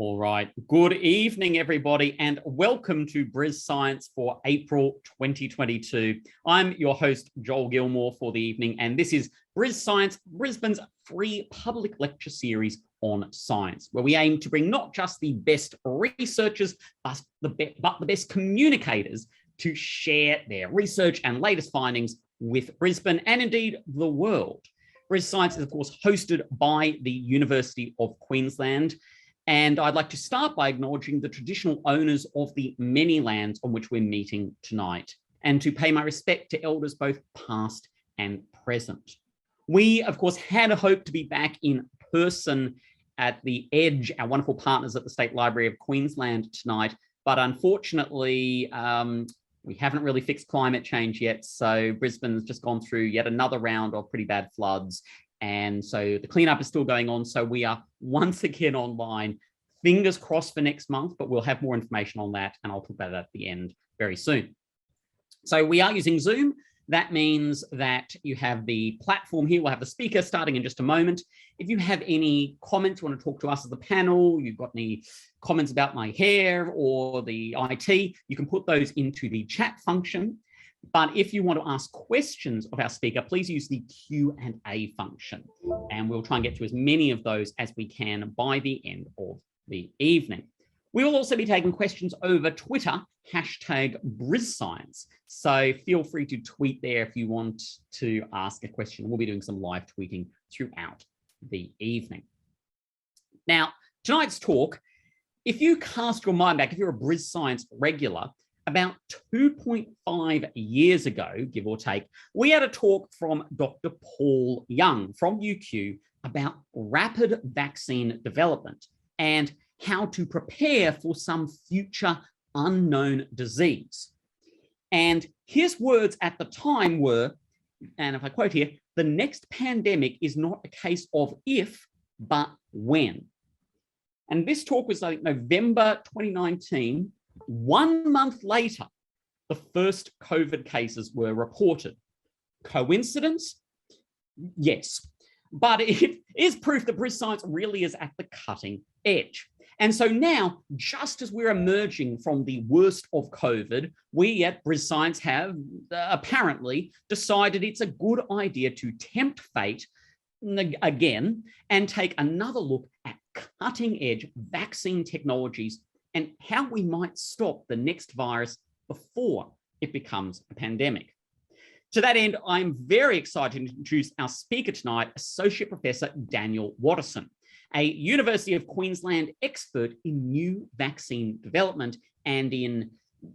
All right. Good evening, everybody, and welcome to BrisScience for April 2022. I'm your host, Joel Gilmore, for the evening, and this is BrisScience, Brisbane's free public lecture series on science, where we aim to bring not just the best researchers, but the best communicators to share their research and latest findings with Brisbane and indeed the world. BrisScience is, of course, hosted by the University of Queensland. And I'd like to start by acknowledging the traditional owners of the many lands on which we're meeting tonight, and to pay my respect to elders both past and present. We, of course, had a hope to be back in person at the Edge, our wonderful partners at the State Library of Queensland tonight, but unfortunately, we haven't really fixed climate change yet. So Brisbane's just gone through yet another round of pretty bad floods. And so the cleanup is still going on. So we are once again online. Fingers crossed for next month, but we'll have more information on that. And I'll talk about that at the end very soon. So we are using Zoom. That means that you have the platform here. We'll have the speaker starting in just a moment. If you have any comments, you want to talk to us as the panel, you've got any comments about my hair or the IT, you can put those into the chat function. But if you want to ask questions of our speaker, please use the Q&A function, and we'll try and get to as many of those as we can by the end of the evening. We will also be taking questions over Twitter, #BrisScience. So feel free to tweet there if you want to ask a question. We'll be doing some live tweeting throughout the evening. Now, tonight's talk, if you cast your mind back, if you're a BrisScience regular, about 2.5 years ago, give or take, we had a talk from Dr. Paul Young from UQ about rapid vaccine development and how to prepare for some future unknown disease. And his words at the time were, and if I quote here, "The next pandemic is not a case of if, but when." And this talk was, I think, November 2019. 1 month later, the first COVID cases were reported. Coincidence? Yes. But it is proof that BrisScience really is at the cutting edge. And so now, just as we're emerging from the worst of COVID, we at BrisScience have apparently decided it's a good idea to tempt fate again and take another look at cutting edge vaccine technologies and how we might stop the next virus before it becomes a pandemic. To that end, I'm very excited to introduce our speaker tonight, Associate Professor Daniel Watterson, a University of Queensland expert in new vaccine development and in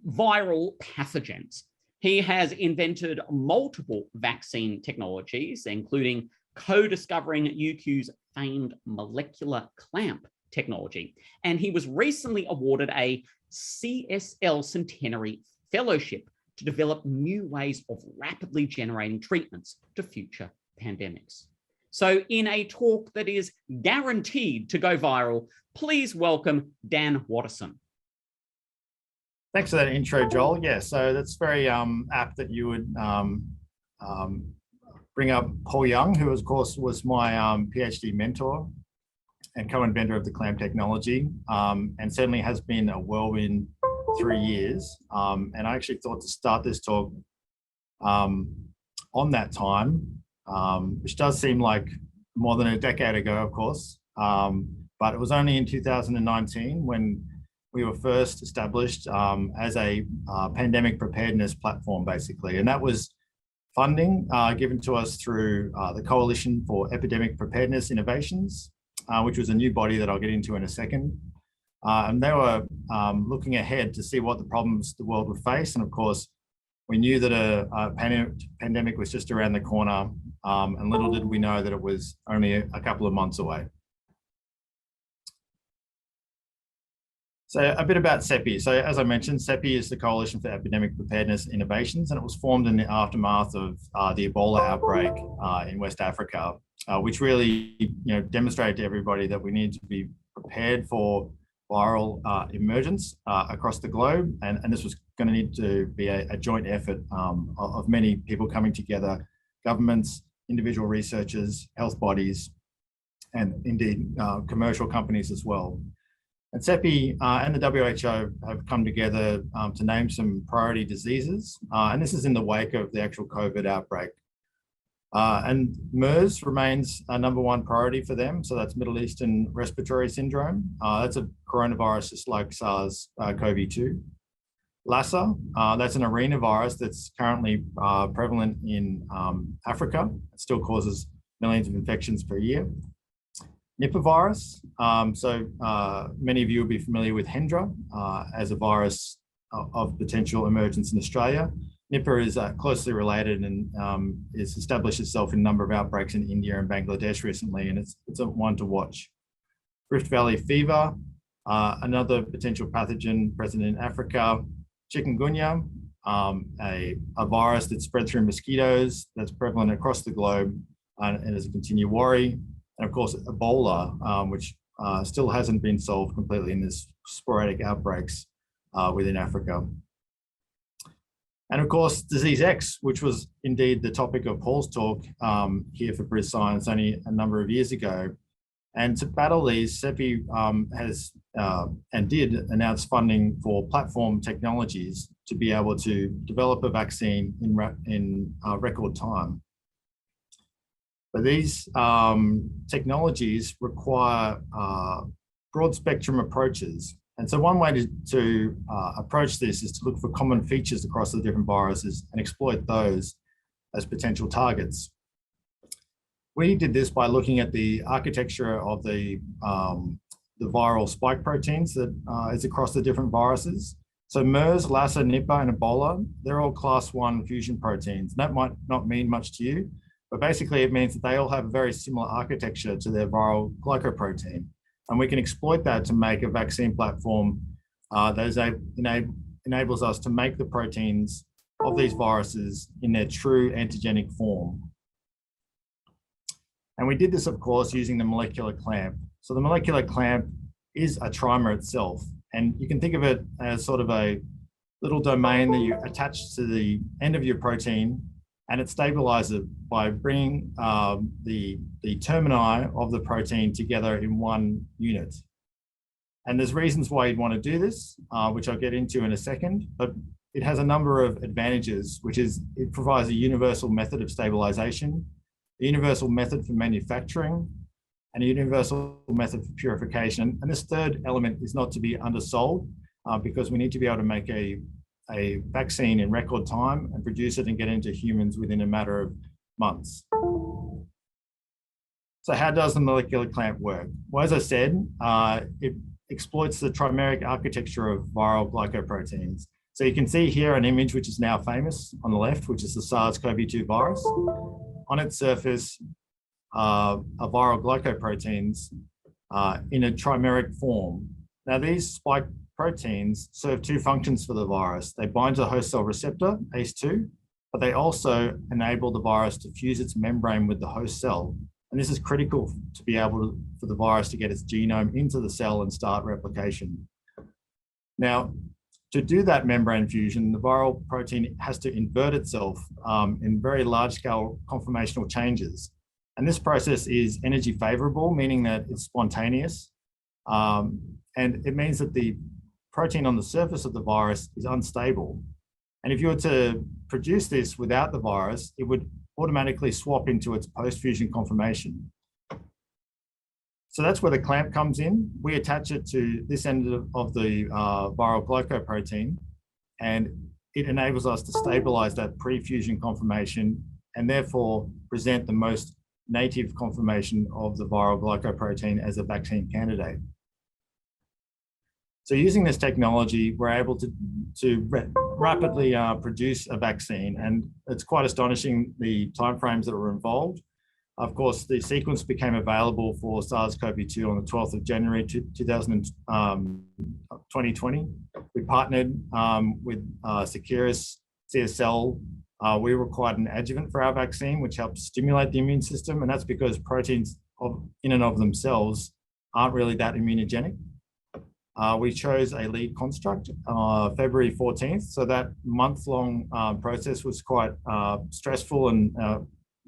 viral pathogens. He has invented multiple vaccine technologies, including co-discovering UQ's famed molecular clamp technology. And he was recently awarded a CSL Centenary Fellowship to develop new ways of rapidly generating treatments to future pandemics. So in a talk that is guaranteed to go viral, please welcome Dan Watterson. Thanks for that intro, Joel. Yeah, so that's very apt that you would bring up Paul Young, who of course was my PhD mentor and co-inventor of the clamp technology, and certainly has been a whirlwind 3 years. And I actually thought to start this talk on that time, which does seem like more than a decade ago, of course, but it was only in 2019 when we were first established as a pandemic preparedness platform, basically. And that was funding given to us through the Coalition for Epidemic Preparedness Innovations, which was a new body that I'll get into in a second. And they were looking ahead to see what the problems the world would face. And of course, we knew that a pandemic was just around the corner, and little did we know that it was only a couple of months away. So a bit about CEPI. So as I mentioned, CEPI is the Coalition for Epidemic Preparedness Innovations, and it was formed in the aftermath of the Ebola outbreak in West Africa, which really demonstrated to everybody that we need to be prepared for viral emergence across the globe. And this was going to need to be a joint effort of many people coming together, governments, individual researchers, health bodies, and indeed commercial companies as well. And CEPI and the WHO have come together to name some priority diseases. And this is in the wake of the actual COVID outbreak. And MERS remains a #1 priority for them. So that's Middle Eastern Respiratory Syndrome. That's a coronavirus just like SARS-CoV-2. Lassa, that's an arenavirus that's currently prevalent in Africa. It still causes millions of infections per year. Nipah virus, many of you will be familiar with Hendra as a virus of potential emergence in Australia. Nipah is closely related and has established itself in a number of outbreaks in India and Bangladesh recently, and it's a one to watch. Rift Valley fever, another potential pathogen present in Africa. Chikungunya, a virus that's spread through mosquitoes that's prevalent across the globe and is a continued worry. And of course, Ebola, which still hasn't been solved completely in this sporadic outbreaks within Africa. And of course, Disease X, which was indeed the topic of Paul's talk here for BrisScience only a number of years ago. And to battle these, CEPI has and did announce funding for platform technologies to be able to develop a vaccine in record time. But these technologies require broad spectrum approaches. And so one way to approach this is to look for common features across the different viruses and exploit those as potential targets. We did this by looking at the architecture of the viral spike proteins that is across the different viruses. So MERS, Lassa, Nipah, and Ebola, they're all class 1 fusion proteins. That might not mean much to you, but basically it means that they all have a very similar architecture to their viral glycoprotein. And we can exploit that to make a vaccine platform that enables us to make the proteins of these viruses in their true antigenic form. And we did this, of course, using the molecular clamp. So the molecular clamp is a trimer itself. And you can think of it as sort of a little domain that you attach to the end of your protein, and it stabilizes it by bringing the termini of the protein together in one unit. And there's reasons why you'd want to do this, which I'll get into in a second, but it has a number of advantages, which is it provides a universal method of stabilization, a universal method for manufacturing, and a universal method for purification. And this third element is not to be undersold because we need to be able to make a vaccine in record time and produce it and get into humans within a matter of months. So how does the molecular clamp work? Well, as I said, it exploits the trimeric architecture of viral glycoproteins. So you can see here an image which is now famous on the left, which is the SARS-CoV-2 virus. On its surface are viral glycoproteins in a trimeric form. Now these spike proteins serve two functions for the virus. They bind to the host cell receptor, ACE2, but they also enable the virus to fuse its membrane with the host cell. And this is critical to be able for the virus to get its genome into the cell and start replication. Now, to do that membrane fusion, the viral protein has to invert itself in very large scale conformational changes. And this process is energy favorable, meaning that it's spontaneous. And it means that the protein on the surface of the virus is unstable. And if you were to produce this without the virus, it would automatically swap into its post-fusion conformation. So that's where the clamp comes in. We attach it to this end of the viral glycoprotein, and it enables us to stabilize that pre-fusion conformation and therefore present the most native conformation of the viral glycoprotein as a vaccine candidate. So using this technology, we're able to rapidly produce a vaccine, and it's quite astonishing the timeframes that were involved. Of course, the sequence became available for SARS-CoV-2 on the 12th of January 2020. We partnered with Seqirus, CSL. We required an adjuvant for our vaccine, which helps stimulate the immune system, and that's because proteins in and of themselves aren't really that immunogenic. We chose a lead construct February 14th, so that month-long process was quite stressful and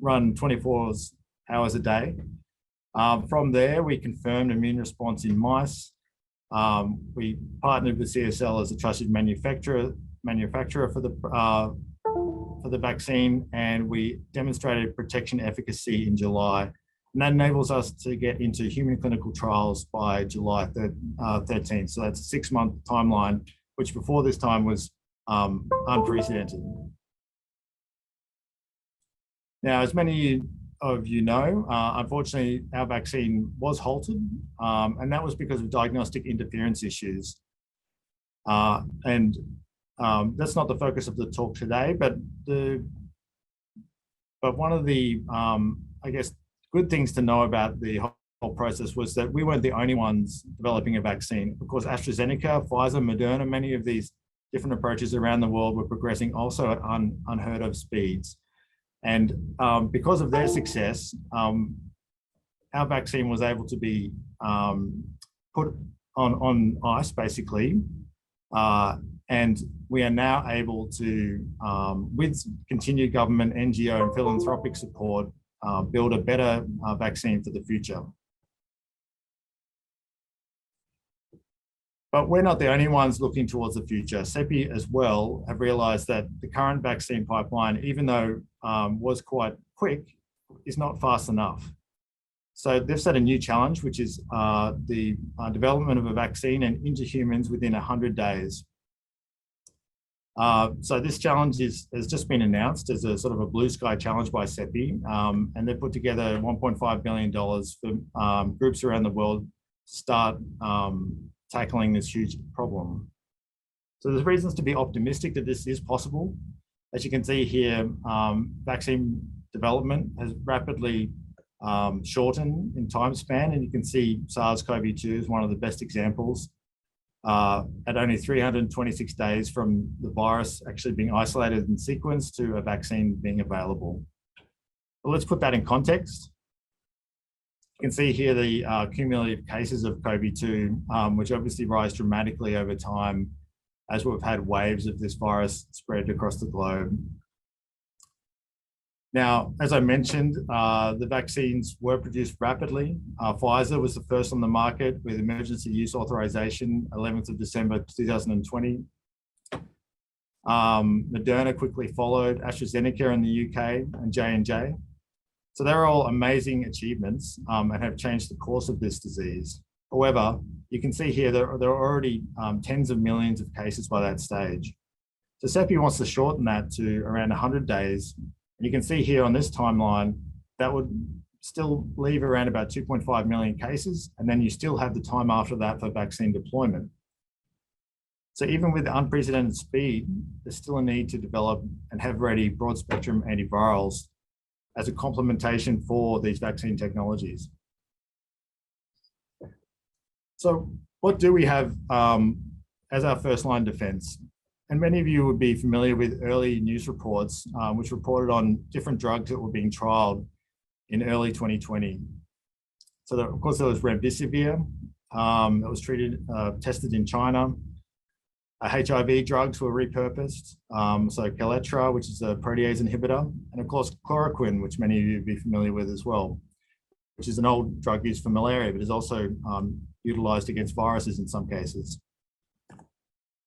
run 24 hours a day. From there, we confirmed immune response in mice. We partnered with CSL as a trusted manufacturer for the vaccine, and we demonstrated protection efficacy in July. And that enables us to get into human clinical trials by July 13th. So that's a 6-month timeline, which before this time was unprecedented. Now, as many of you know, unfortunately, our vaccine was halted, and that was because of diagnostic interference issues. That's not the focus of the talk today, but one of the, I guess, good things to know about the whole process was that we weren't the only ones developing a vaccine. Of course, AstraZeneca, Pfizer, Moderna, many of these different approaches around the world were progressing also at unheard of speeds. And because of their success, our vaccine was able to be put on ice, basically. And we are now able to, with continued government, NGO, and philanthropic support, build a better vaccine for the future. But we're not the only ones looking towards the future. CEPI as well have realized that the current vaccine pipeline, even though was quite quick, is not fast enough. So they've set a new challenge, which is the development of a vaccine and into humans within 100 days. So this challenge has just been announced as a sort of a blue sky challenge by CEPI, and they've put together $1.5 billion for groups around the world to start tackling this huge problem. So there's reasons to be optimistic that this is possible. As you can see here, vaccine development has rapidly shortened in time span, and you can see SARS-CoV-2 is one of the best examples. At only 326 days from the virus actually being isolated and sequenced to a vaccine being available. But let's put that in context. You can see here the cumulative cases of COVID-2, which obviously rise dramatically over time as we've had waves of this virus spread across the globe. Now, as I mentioned, the vaccines were produced rapidly. Pfizer was the first on the market with emergency use authorization, 11th of December, 2020. Moderna quickly followed, AstraZeneca in the UK, and J&J. So they're all amazing achievements and have changed the course of this disease. However, you can see here there are already tens of millions of cases by that stage. So CEPI wants to shorten that to around 100 days. And you can see here on this timeline, that would still leave around about 2.5 million cases. And then you still have the time after that for vaccine deployment. So even with unprecedented speed, there's still a need to develop and have ready broad spectrum antivirals as a complementation for these vaccine technologies. So what do we have as our first line defense? And many of you would be familiar with early news reports, which reported on different drugs that were being trialed in early 2020. So of course there was remdesivir that was tested in China. HIV drugs were repurposed. So Kaletra, which is a protease inhibitor, and of course chloroquine, which many of you would be familiar with as well, which is an old drug used for malaria, but is also utilized against viruses in some cases.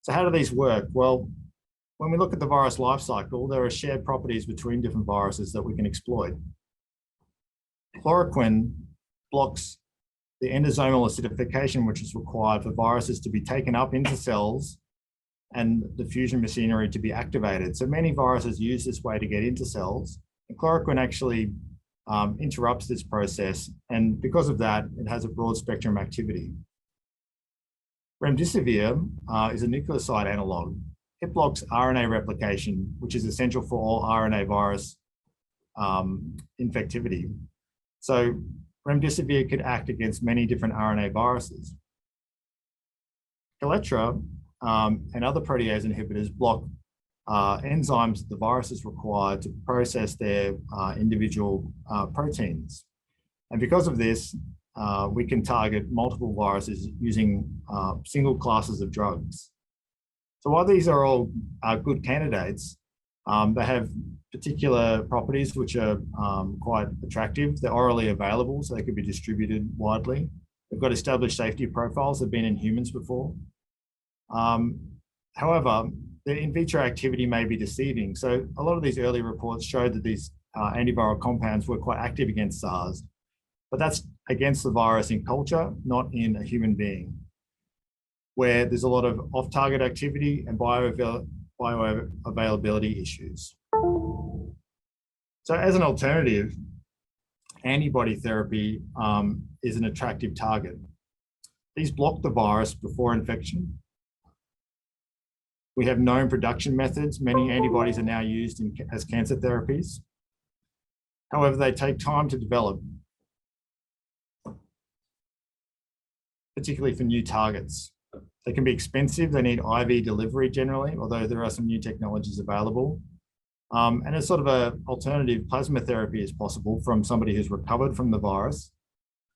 So how do these work? Well, when we look at the virus life cycle, there are shared properties between different viruses that we can exploit. Chloroquine blocks the endosomal acidification, which is required for viruses to be taken up into cells and the fusion machinery to be activated. So many viruses use this way to get into cells, and chloroquine actually interrupts this process, and because of that, it has a broad spectrum activity. Remdesivir is a nucleoside analog. It blocks RNA replication, which is essential for all RNA virus infectivity. So remdesivir could act against many different RNA viruses. Kaletra and other protease inhibitors block enzymes that the viruses require to process their individual proteins. And because of this, we can target multiple viruses using single classes of drugs. So while these are all good candidates, they have particular properties which are quite attractive. They're orally available, so they could be distributed widely. They've got established safety profiles. They've been in humans before. However, the in vitro activity may be deceiving. So a lot of these early reports showed that these antiviral compounds were quite active against SARS, but that's against the virus in culture, not in a human being, where there's a lot of off-target activity and bioavailability issues. So as an alternative, antibody therapy is an attractive target. These block the virus before infection. We have known production methods. Many antibodies are now used as cancer therapies. However, they take time to develop, particularly for new targets. They can be expensive. They need IV delivery generally, although there are some new technologies available. And a sort of an alternative plasma therapy is possible from somebody who's recovered from the virus,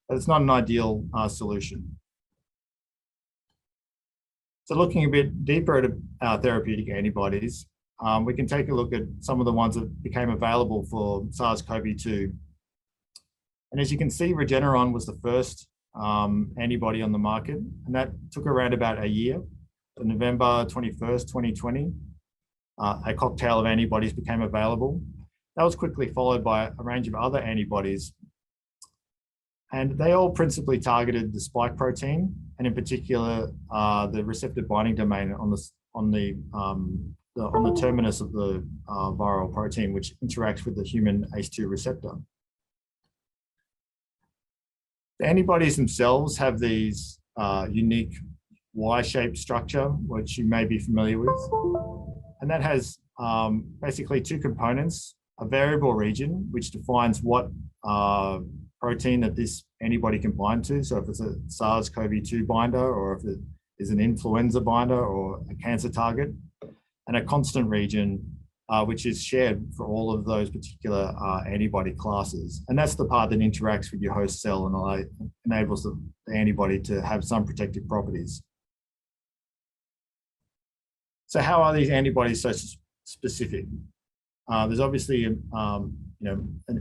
but it's not an ideal solution. So looking a bit deeper at therapeutic antibodies, we can take a look at some of the ones that became available for SARS-CoV-2. And as you can see, Regeneron was the first antibody on the market, and that took around about a year. On November 21st, 2020, a cocktail of antibodies became available. That was quickly followed by a range of other antibodies. And they all principally targeted the spike protein, and in particular, the receptor binding domain on the terminus of the viral protein, which interacts with the human ACE2 receptor. The antibodies themselves have these unique Y-shaped structure, which you may be familiar with. And that has basically two components: a variable region, which defines what protein that this antibody can bind to. So if it's a SARS-CoV-2 binder, or if it is an influenza binder or a cancer target, and a constant region, which is shared for all of those particular antibody classes. And that's the part that interacts with your host cell and enables the antibody to have some protective properties. So how are these antibodies so specific? There's obviously an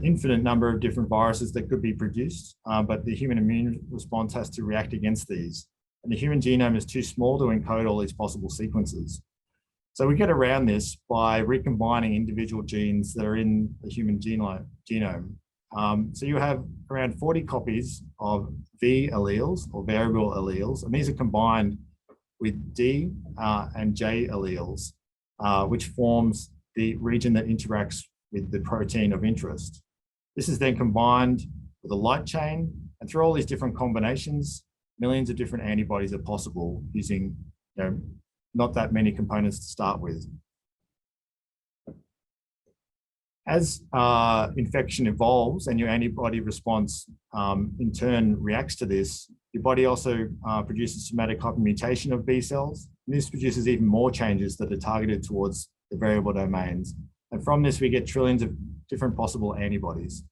infinite number of different viruses that could be produced, but the human immune response has to react against these. And the human genome is too small to encode all these possible sequences. So we get around this by recombining individual genes that are in the human genome. So you have around 40 copies of V alleles or variable alleles, and these are combined with D and J alleles, which forms the region that interacts with the protein of interest. This is then combined with a light chain, and through all these different combinations, millions of different antibodies are possible using not that many components to start with. As infection evolves and your antibody response in turn reacts to this, your body also produces somatic hypermutation of B cells. And this produces even more changes that are targeted towards the variable domains. And from this, we get trillions of different possible antibodies.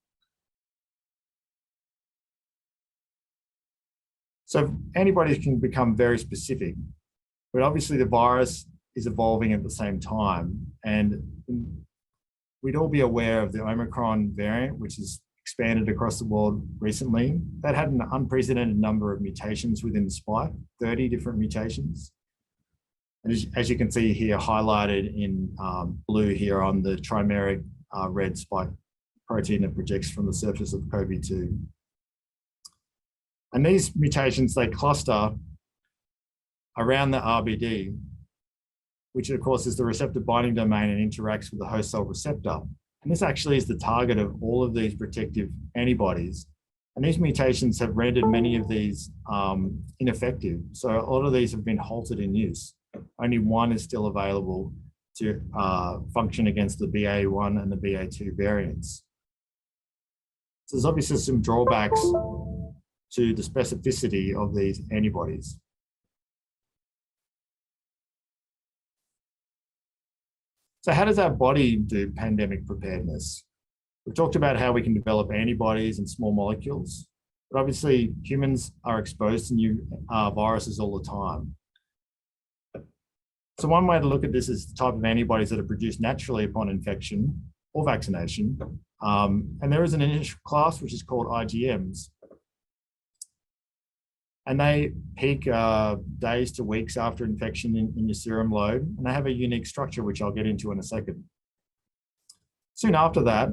So antibodies can become very specific, but obviously the virus is evolving at the same time. And we'd all be aware of the Omicron variant, which has expanded across the world recently. That had an unprecedented number of mutations within the spike, 30 different mutations. And as you can see here, highlighted in blue here on the trimeric red spike protein that projects from the surface of COVID-2. And these mutations, they cluster around the RBD, which of course is the receptor binding domain and interacts with the host cell receptor. And this actually is the target of all of these protective antibodies. And these mutations have rendered many of these ineffective. So a lot of these have been halted in use. Only one is still available to function against the BA1 and the BA2 variants. So there's obviously some drawbacks to the specificity of these antibodies. So how does our body do pandemic preparedness? We've talked about how we can develop antibodies and small molecules, but obviously humans are exposed to new viruses all the time. So one way to look at this is the type of antibodies that are produced naturally upon infection or vaccination. And there is an initial class which is called IgMs. and they peak days to weeks after infection in your serum load, and they have a unique structure, which I'll get into in a second. Soon after that,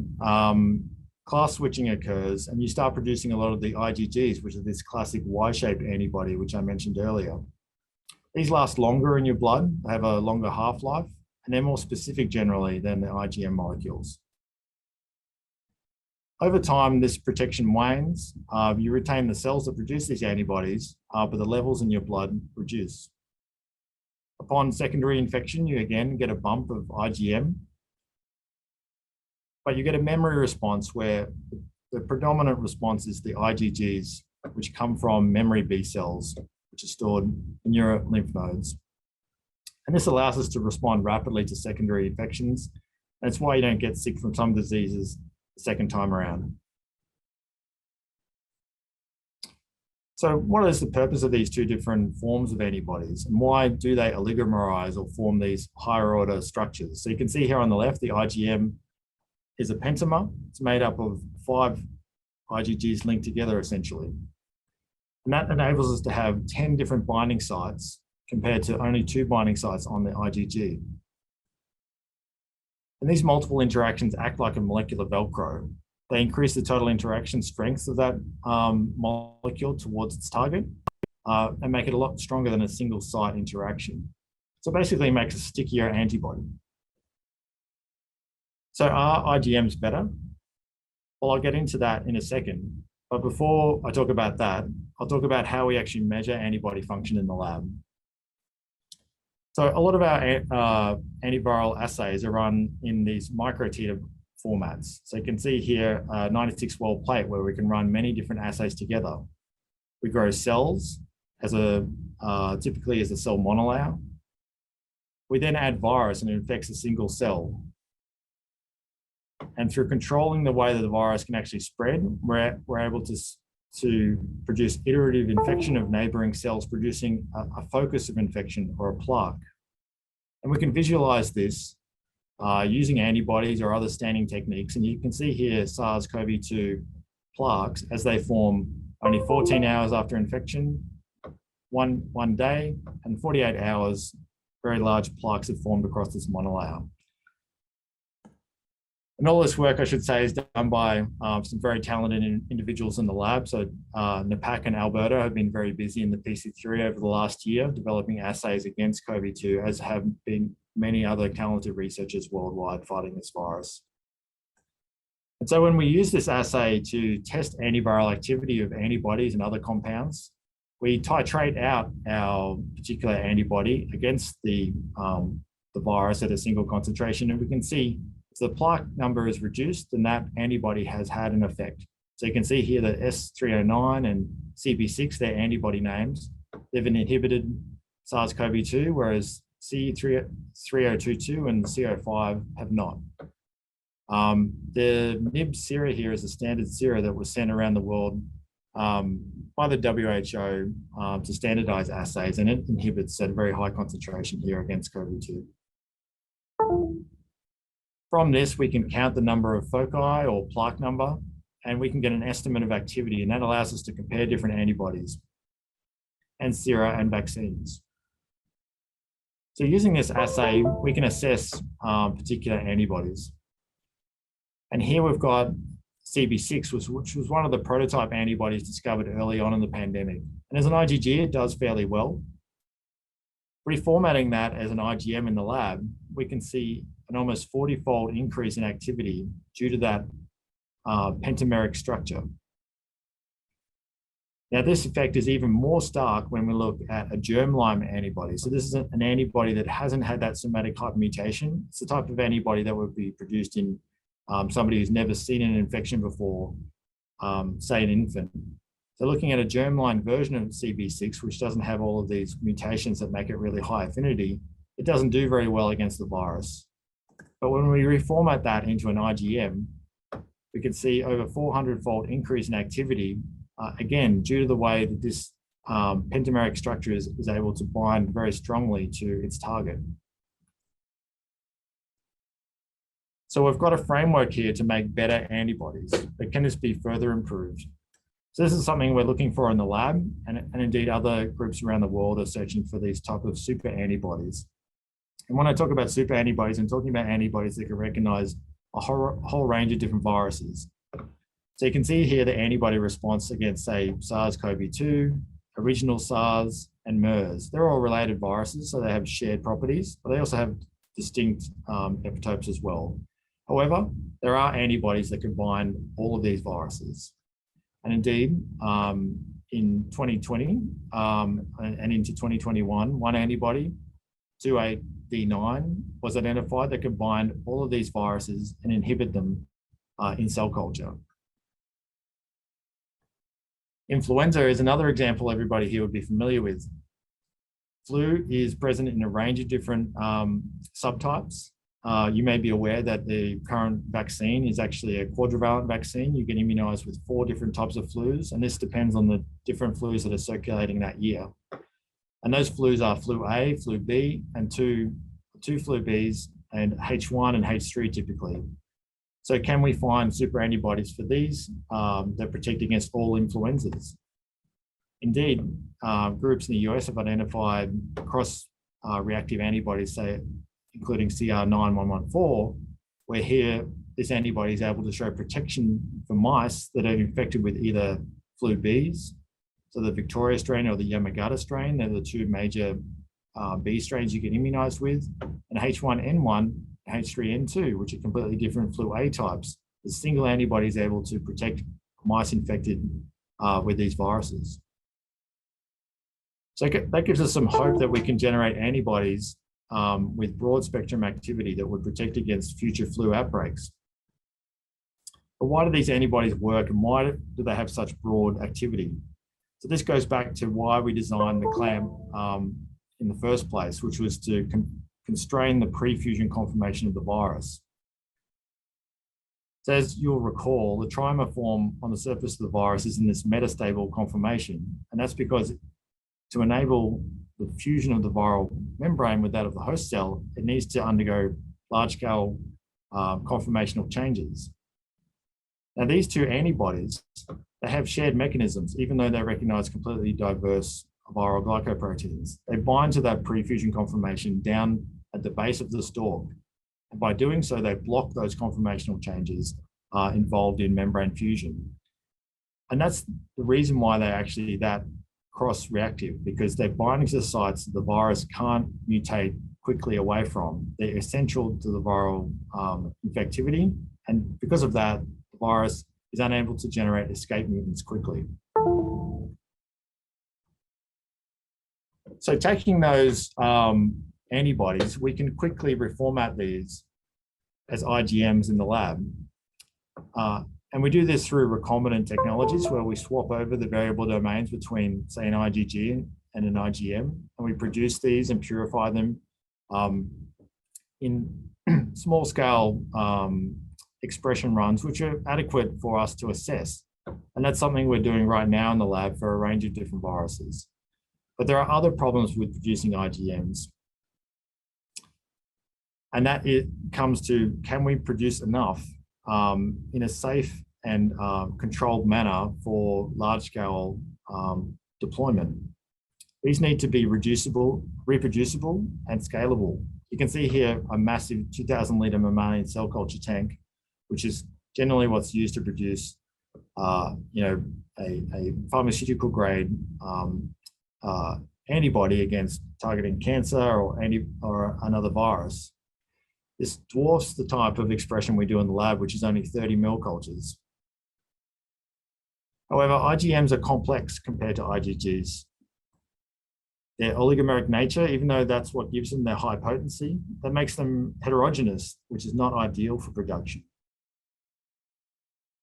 class switching occurs, and you start producing a lot of the IgGs, which is this classic Y-shaped antibody, which I mentioned earlier. These last longer in your blood, they have a longer half-life, and they're more specific generally than the IgM molecules. Over time, this protection wanes. You retain the cells that produce these antibodies, but the levels in your blood reduce. Upon secondary infection, you again get a bump of IgM, but you get a memory response where the predominant response is the IgGs, which come from memory B cells, which are stored in your lymph nodes. And this allows us to respond rapidly to secondary infections. And it's why you don't get sick from some diseases the second time around. So what is the purpose of these two different forms of antibodies, and why do they oligomerize or form these higher order structures? So you can see here on the left, the IgM is a pentamer. It's made up of 5 IgGs linked together essentially. And that enables us to have 10 different binding sites compared to only 2 binding sites on the IgG. And these multiple interactions act like a molecular Velcro. They increase the total interaction strength of that molecule towards its target and make it a lot stronger than a single site interaction. So basically it makes a stickier antibody. So are IgMs better? Well, I'll get into that in a second. But before I talk about that, I'll talk about how we actually measure antibody function in the lab. So a lot of our antiviral assays are run in these microtiter formats. So you can see here a 96-well plate where we can run many different assays together. We grow cells as typically as a cell monolayer. We then add virus and it infects a single cell. And through controlling the way that the virus can actually spread, we're able to produce iterative infection of neighboring cells, producing a focus of infection or a plaque. And we can visualize this using antibodies or other staining techniques. And you can see here SARS-CoV-2 plaques as they form only 14 hours after infection, one day, and 48 hours, very large plaques have formed across this monolayer. And all this work, I should say, is done by some very talented individuals in the lab. So Napak and Alberta have been very busy in the PC3 over the last year, developing assays against COVID-2, as have been many other talented researchers worldwide fighting this virus. And so when we use this assay to test antiviral activity of antibodies and other compounds, we titrate out our particular antibody against the virus at a single concentration, and we can see if the plaque number is reduced, then that antibody has had an effect. So you can see here that S309 and CP6, their antibody names, they've inhibited SARS-CoV-2, whereas C3022 and CO5 have not. The NIB sera here is a standard sera that was sent around the world by the WHO to standardize assays, and it inhibits at a very high concentration here against COVID-2. From this, we can count the number of foci or plaque number, and we can get an estimate of activity, and that allows us to compare different antibodies and sera and vaccines. So using this assay, we can assess particular antibodies. And here we've got CB6, which was one of the prototype antibodies discovered early on in the pandemic. And as an IgG, it does fairly well. Reformatting that as an IgM in the lab, we can see an almost 40-fold increase in activity due to that pentameric structure. Now, this effect is even more stark when we look at a germline antibody. So this is an antibody that hasn't had that somatic hypermutation. It's the type of antibody that would be produced in somebody who's never seen an infection before, say an infant. So looking at a germline version of CB6, which doesn't have all of these mutations that make it really high affinity, it doesn't do very well against the virus. But when we reformat that into an IgM, we can see over 400-fold increase in activity, again, due to the way that this pentameric structure is able to bind very strongly to its target. So we've got a framework here to make better antibodies, but can this be further improved? So this is something we're looking for in the lab, and indeed other groups around the world are searching for these type of super antibodies. And when I talk about super antibodies, I'm talking about antibodies that can recognize a whole range of different viruses. So you can see here the antibody response against, say, SARS-CoV-2, original SARS, and MERS. They're all related viruses, so they have shared properties, but they also have distinct epitopes as well. However, there are antibodies that can bind all of these viruses. And indeed, in 2020 and into 2021, one antibody, 28D9, was identified that could bind all of these viruses and inhibit them in cell culture. Influenza is another example everybody here would be familiar with. Flu is present in a range of different subtypes. You may be aware that the current vaccine is actually a quadrivalent vaccine. You get immunized with 4 different types of flus, and this depends on the different flus that are circulating that year. And those flus are flu A, flu B, and two flu Bs, and H1 and H3 typically. So can we find super antibodies for these that protect against all influenzas? Indeed, groups in the US have identified cross-reactive antibodies, say, including CR9114, where here this antibody is able to show protection for mice that are infected with either flu Bs, so the Victoria strain or the Yamagata strain. They're the 2 major B strains you get immunized with, and H1N1 and H3N2, which are completely different flu A types. The single antibody is able to protect mice infected with these viruses. So that gives us some hope that we can generate antibodies with broad spectrum activity that would protect against future flu outbreaks. But why do these antibodies work, and why do they have such broad activity? So this goes back to why we designed the clamp in the first place, which was to constrain the pre-fusion conformation of the virus. So as you'll recall, the trimer form on the surface of the virus is in this metastable conformation, and that's because to enable the fusion of the viral membrane with that of the host cell, it needs to undergo large-scale conformational changes. Now, these 2 antibodies, they have shared mechanisms, even though they recognize completely diverse viral glycoproteins. They bind to that pre-fusion conformation down at the base of the stalk. And by doing so, they block those conformational changes involved in membrane fusion. And that's the reason why they're actually that cross-reactive, because they're binding to the sites that the virus can't mutate quickly away from. They're essential to the viral infectivity, and because of that, the virus is unable to generate escape mutants quickly. So taking those antibodies, we can quickly reformat these as IgMs in the lab. And we do this through recombinant technologies where we swap over the variable domains between, say, an IgG and an IgM, and we produce these and purify them in small-scale expression runs, which are adequate for us to assess. And that's something we're doing right now in the lab for a range of different viruses. But there are other problems with producing IgMs. And that comes to, can we produce enough in a safe and controlled manner for large-scale deployment? These need to be reproducible, and scalable. You can see here a massive 2,000-liter mammalian cell culture tank, which is generally what's used to produce, a pharmaceutical-grade antibody against targeting cancer or another virus. This dwarfs the type of expression we do in the lab, which is only 30 mil cultures. However, IgMs are complex compared to IgGs. Their oligomeric nature, even though that's what gives them their high potency, that makes them heterogeneous, which is not ideal for production.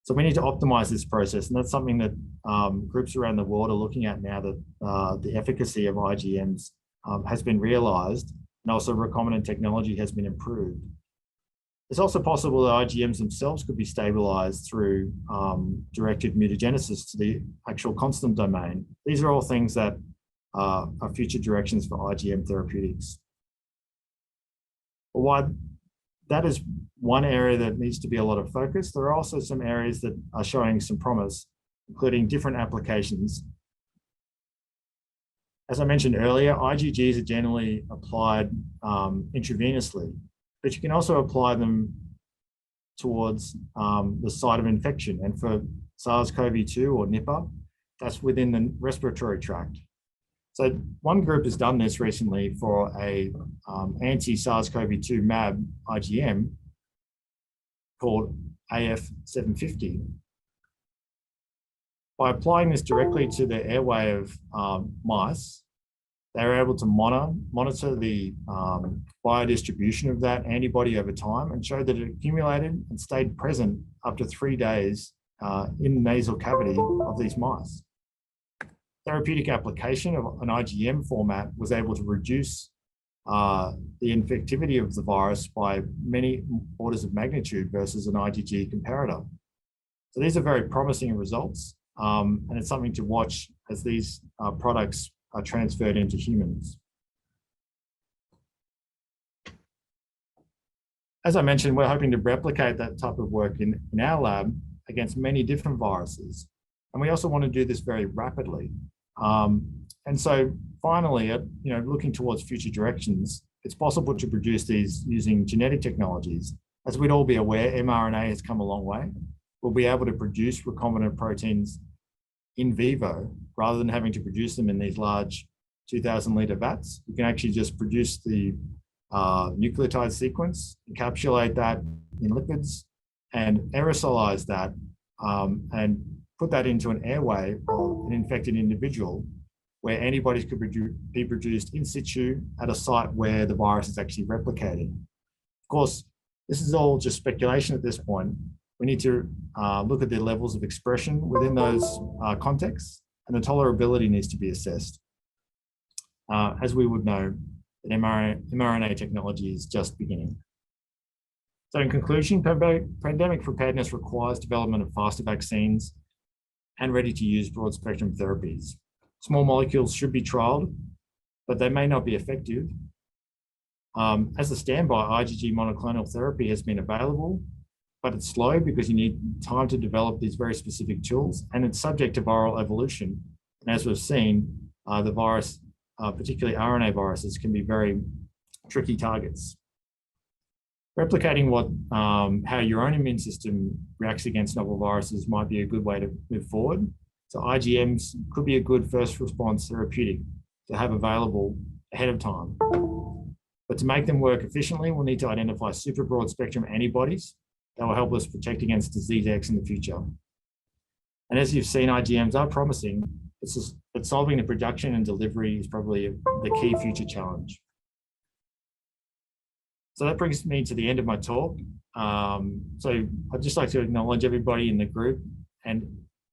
So we need to optimize this process, and that's something that groups around the world are looking at now, that the efficacy of IgMs has been realized, and also recombinant technology has been improved. It's also possible that IgMs themselves could be stabilized through directed mutagenesis to the actual constant domain. These are all things that are future directions for IgM therapeutics. But while that is one area that needs to be a lot of focus, there are also some areas that are showing some promise. including different applications. As I mentioned earlier, IgGs are generally applied intravenously, but you can also apply them towards the site of infection. And for SARS-CoV-2 or Nipah, that's within the respiratory tract. So one group has done this recently for a anti-SARS-CoV-2 mAb IgM called AF750. By applying this directly to the airway of mice, they were able to monitor the biodistribution of that antibody over time and showed that it accumulated and stayed present up to 3 days in the nasal cavity of these mice. Therapeutic application of an IgM format was able to reduce the infectivity of the virus by many orders of magnitude versus an IgG comparator. So these are very promising results, and it's something to watch as these products are transferred into humans. As I mentioned, we're hoping to replicate that type of work in our lab against many different viruses. And we also want to do this very rapidly. And so finally, looking towards future directions, it's possible to produce these using genetic technologies. As we'd all be aware, mRNA has come a long way. We'll be able to produce recombinant proteins in vivo rather than having to produce them in these large 2,000-liter vats. You can actually just produce the nucleotide sequence, encapsulate that in lipids, and aerosolize that and put that into an airway of an infected individual where antibodies could be produced in situ at a site where the virus is actually replicating. Of course, this is all just speculation at this point. We need to look at the levels of expression within those contexts, and the tolerability needs to be assessed. As we would know, that mRNA technology is just beginning. So in conclusion, pandemic preparedness requires development of faster vaccines and ready-to-use broad-spectrum therapies. Small molecules should be trialed, but they may not be effective. As a standby, IgG monoclonal therapy has been available, but it's slow because you need time to develop these very specific tools, and it's subject to viral evolution. And as we've seen, the virus, particularly RNA viruses, can be very tricky targets. Replicating how your own immune system reacts against novel viruses might be a good way to move forward. So IgMs could be a good first response therapeutic to have available ahead of time. But to make them work efficiently, we'll need to identify super broad spectrum antibodies that will help us protect against disease X in the future. And as you've seen, IgMs are promising, but solving the production and delivery is probably the key future challenge. So that brings me to the end of my talk. So I'd just like to acknowledge everybody in the group and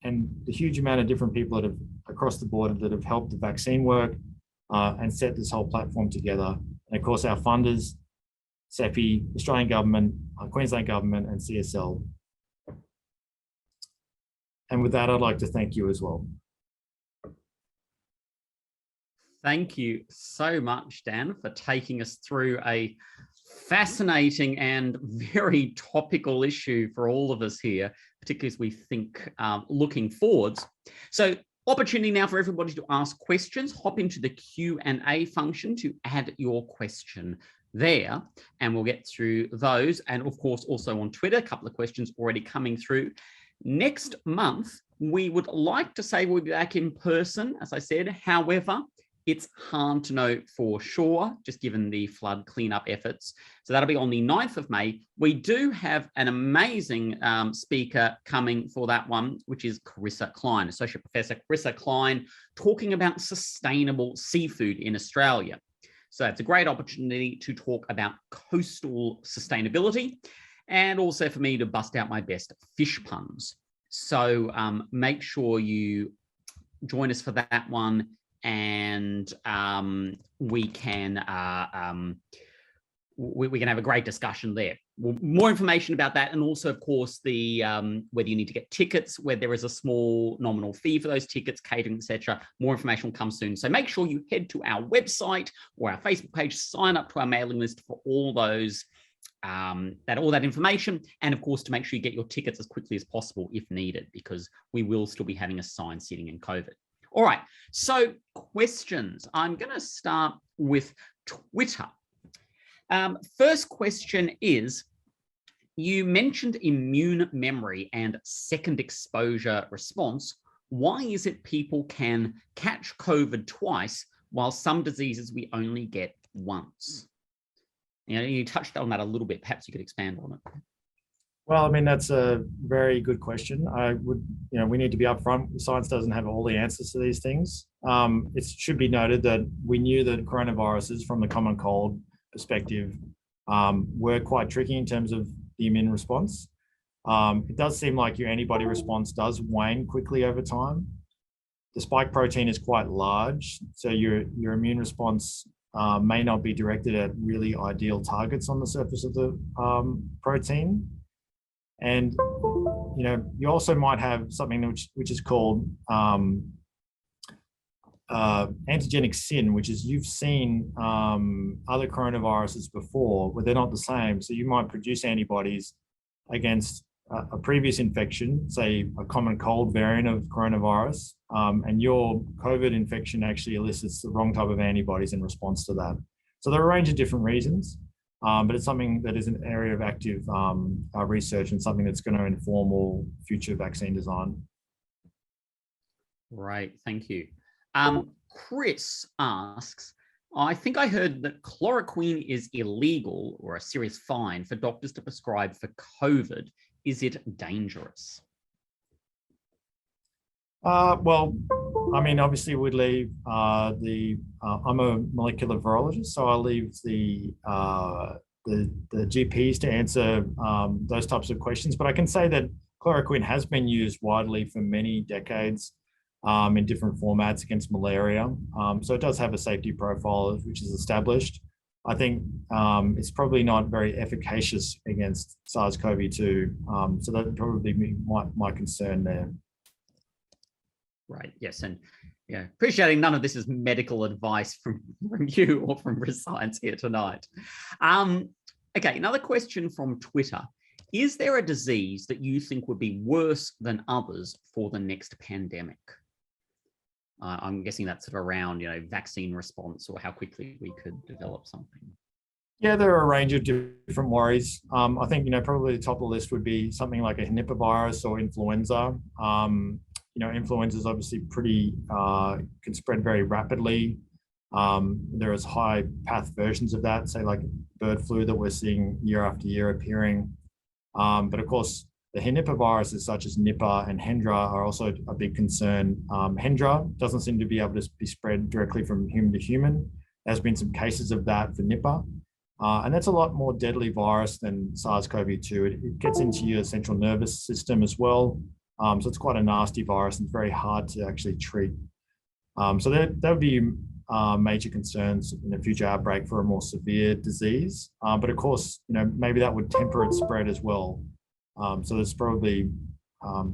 the huge amount of different people that have across the board that have helped the vaccine work and set this whole platform together. And of course, our funders, CEPI, Australian government, Queensland government, and CSL. And with that, I'd like to thank you as well. Thank you so much, Dan, for taking us through a fascinating and very topical issue for all of us here, particularly as we think looking forwards. So opportunity now for everybody to ask questions. Hop into the Q&A function to add your question there, and we'll get through those. And of course, also on Twitter, a couple of questions already coming through. Next month, we would like to say we'll be back in person, as I said. However, it's hard to know for sure, just given the flood cleanup efforts. So that'll be on the 9th of May. We do have an amazing speaker coming for that one, which is Carissa Klein, Associate Professor Carissa Klein, talking about sustainable seafood in Australia. So it's a great opportunity to talk about coastal sustainability and also for me to bust out my best fish puns. So make sure you join us for that one, and we can have a great discussion there. More information about that, and also, of course, the whether you need to get tickets, where there is a small nominal fee for those tickets, catering, etc. More information will come soon. So make sure you head to our website or our Facebook page, sign up to our mailing list for all those all that information, and of course to make sure you get your tickets as quickly as possible if needed, because we will still be having assigned seating in COVID. All right, so questions. I'm going to start with Twitter. First question is, you mentioned immune memory and second exposure response. Why is it people can catch COVID twice while some diseases we only get once? You touched on that a little bit. Perhaps you could expand on it. Well, I mean, that's a very good question. We need to be upfront. Science doesn't have all the answers to these things. It should be noted that we knew that coronaviruses, from the common cold perspective, were quite tricky in terms of the immune response. It does seem like your antibody response does wane quickly over time. The spike protein is quite large, so your immune response may not be directed at really ideal targets on the surface of the protein. And you also might have something which is called antigenic sin, which is you've seen other coronaviruses before, but they're not the same. So you might produce antibodies against a previous infection, say a common cold variant of coronavirus, and your COVID infection actually elicits the wrong type of antibodies in response to that. So there are a range of different reasons, but it's something that is an area of active research and something that's going to inform all future vaccine design. Right, thank you. Chris asks, I think I heard that chloroquine is illegal or a serious fine for doctors to prescribe for COVID. Is it dangerous? Well, I mean, obviously we'd leave I'm a molecular virologist, so I'll leave the GPs to answer those types of questions. But I can say that chloroquine has been used widely for many decades in different formats against malaria. So it does have a safety profile which is established. I think it's probably not very efficacious against SARS-CoV-2. So that would probably be my concern there. Right, yes, and yeah, appreciating none of this is medical advice from you or from BrisScience here tonight. Okay, another question from Twitter. Is there a disease that you think would be worse than others for the next pandemic? I'm guessing that's sort of around, vaccine response or how quickly we could develop something. Yeah, there are a range of different worries. I think, probably the top of the list would be something like a Nipah or influenza. Influenza is obviously can spread very rapidly. There is high path versions of that, say like bird flu that we're seeing year after year appearing. But of course, the Nipah viruses such as Nipah and Hendra are also a big concern. Hendra doesn't seem to be able to be spread directly from human to human. There's been some cases of that for Nipah. And that's a lot more deadly virus than SARS-CoV-2. It gets into your central nervous system as well. So it's quite a nasty virus and it's very hard to actually treat. So that would be major concerns in a future outbreak for a more severe disease. But of course, maybe that would temper its spread as well. So there's probably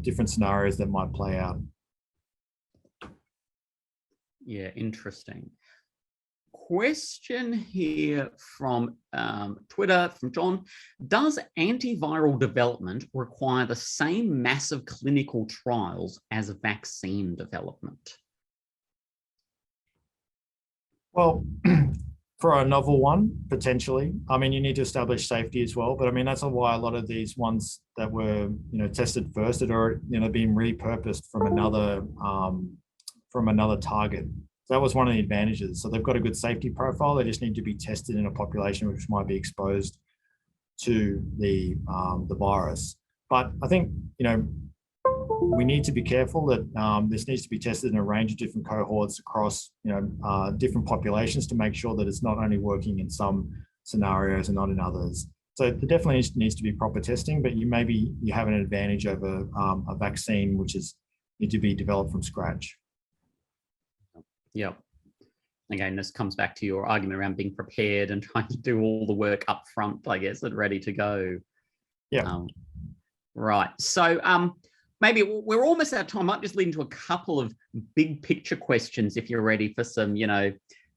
different scenarios that might play out. Yeah, interesting. Question here from Twitter, from John. Does antiviral development require the same massive clinical trials as vaccine development? Well, for a novel one, potentially. I mean, you need to establish safety as well, but I mean, that's why a lot of these ones that were, tested first that are, being repurposed from another target. So that was one of the advantages. So they've got a good safety profile. They just need to be tested in a population which might be exposed to the virus. But I think, we need to be careful that this needs to be tested in a range of different cohorts across, different populations to make sure that it's not only working in some scenarios and not in others. So there definitely needs to be proper testing, but you have an advantage over a vaccine which need to be developed from scratch. Yeah. Again, this comes back to your argument around being prepared and trying to do all the work up front, I guess, and ready to go. Yeah. Right. So maybe we're almost out of time. I might just lead into a couple of big picture questions if you're ready for some,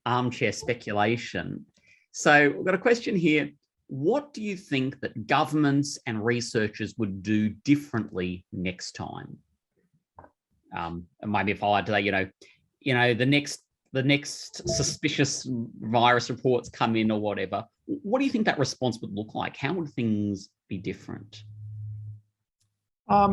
armchair speculation. So we've got a question here. what do you think that governments and researchers would do differently next time? It might be followed to that, the next suspicious virus reports come in or whatever. What do you think that response would look like? How would things be different? I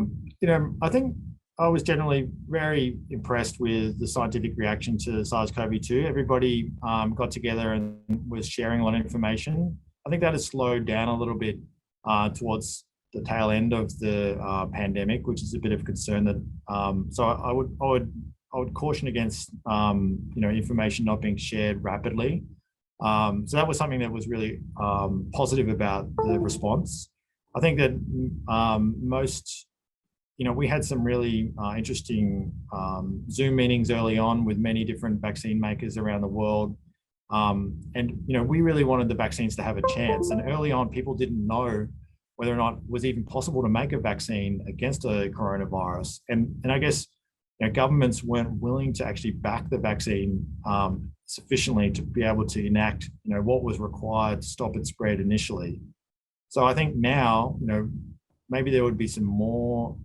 think I was generally very impressed with the scientific reaction to SARS-CoV-2. Everybody got together and was sharing a lot of information. I think that has slowed down a little bit towards the tail end of the pandemic, which is a bit of concern. That so I would caution against information not being shared rapidly. So that was something that was really positive about the response. I think that we had some really interesting Zoom meetings early on with many different vaccine makers around the world. We really wanted the vaccines to have a chance. And early on, people didn't know whether or not it was even possible to make a vaccine against a coronavirus. And I guess governments weren't willing to actually back the vaccine sufficiently to be able to enact what was required to stop its spread initially. So I think now, maybe there would be some more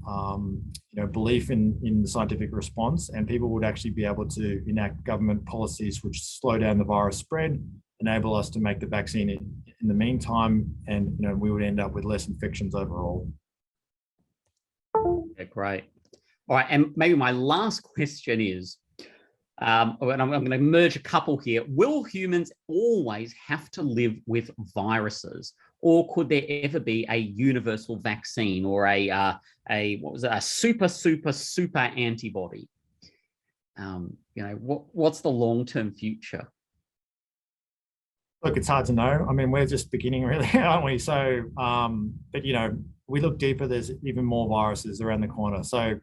belief in the scientific response, and people would actually be able to enact government policies which slow down the virus spread, enable us to make the vaccine in the meantime, and we would end up with less infections overall. Yeah, great. All right, and maybe my last question is, and I'm going to merge a couple here. Will humans always have to live with viruses, or could there ever be a universal vaccine or a super antibody? What's the long-term future? Look, it's hard to know. I mean, we're just beginning, really, aren't we? So, but we look deeper. There's even more viruses around the corner. So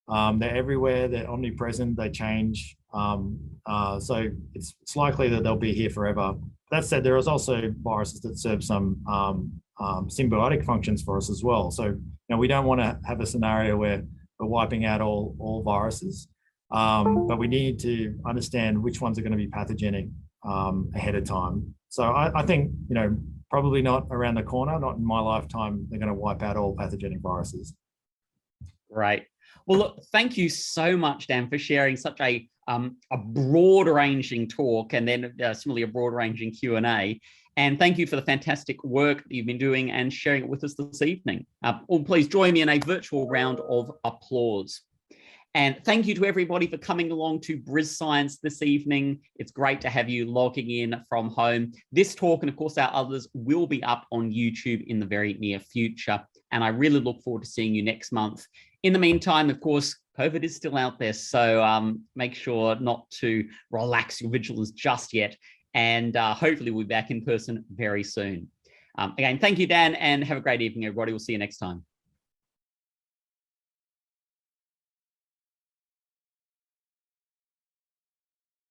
they're everywhere. They're omnipresent. They change. So it's likely that they'll be here forever. That said, there is also viruses that serve some symbiotic functions for us as well. So we don't want to have a scenario where we're wiping out all viruses, but we need to understand which ones are going to be pathogenic ahead of time. So I think probably not around the corner, not in my lifetime, they're going to wipe out all pathogenic viruses. Right. Well, look, thank you so much, Dan, for sharing such a broad-ranging talk, and then similarly a broad-ranging Q&A. And thank you for the fantastic work that you've been doing and sharing it with us this evening. Please join me in a virtual round of applause. And thank you to everybody for coming along to BrisScience this evening. It's great to have you logging in from home. This talk, and of course our others, will be up on YouTube in the very near future. And I really look forward to seeing you next month. In the meantime, of course, COVID is still out there, so make sure not to relax your vigilance just yet. And hopefully we'll be back in person very soon. Again, thank you, Dan, and have a great evening, everybody. We'll see you next time.